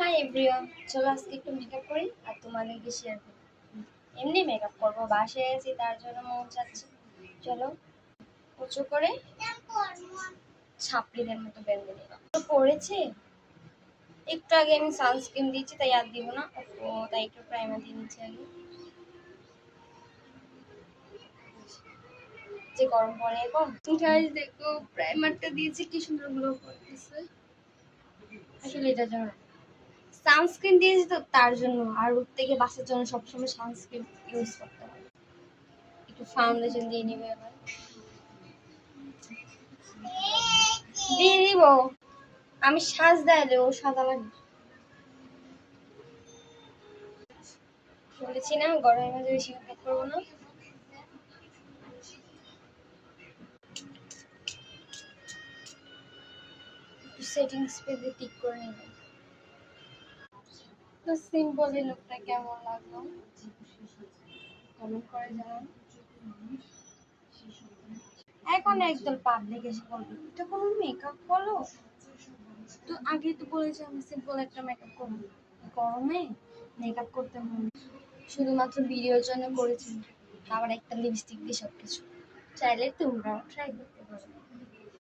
Hi everyone, চলো আজকে একটু মেকআপ করি আর তোমাদেরকে শেয়ার করি। এমনি মেকআপ করবো, বাসায় আছি তার জন্য মন চাচ্ছে। চলো উঁচু করে ছাপড়িদের মতো বেঁধে নিলাম। তো পড়েছে একটু আগে, আমি সানস্ক্রিন দিয়েছি তাই আর দিব না। ও তাই একটু প্রাইমার দিয়ে নিচ্ছি আগে, যে গরম পড়ে এখন। গাইস দেখো প্রাইমারটা দিয়েছি কি সুন্দর গ্লো করতেছে। আসলে এটার জন্য সানস্ক্রিন দিয়েছি তো তার জন্য, আর ওর থেকে বাঁচার জন্য সবসময় সানস্ক্রিন ইউজ করতে হয়। একটু ফাউন্ডেশন দিয়ে নিবে এবার, দিয়ে দিব। আমি সাজ দেয়ালে ও সাদা লাগে, বলেছি না গরমের মাঝে বেশি মেকআপ করবো না। একটু সেটিং স্প্রে দিয়ে টিক করে নেবেন। তো সিম্পল এই লুকটা কেমন লাগলো কমেন্ট করে জানান। এখন একদম পাবলিক এসে বলবে এটা কোনো মেকআপ বলো, তো আগে তো বলেছি আমি সিম্পল একটা মেকআপ করবো, গরমে মেকআপ করতে হয় শুধুমাত্র ভিডিওর জন্য করেছি। আবার একটা লিপস্টিক দিয়ে সবকিছু, চাইলে তোমরাও ট্রাই করতে পারো।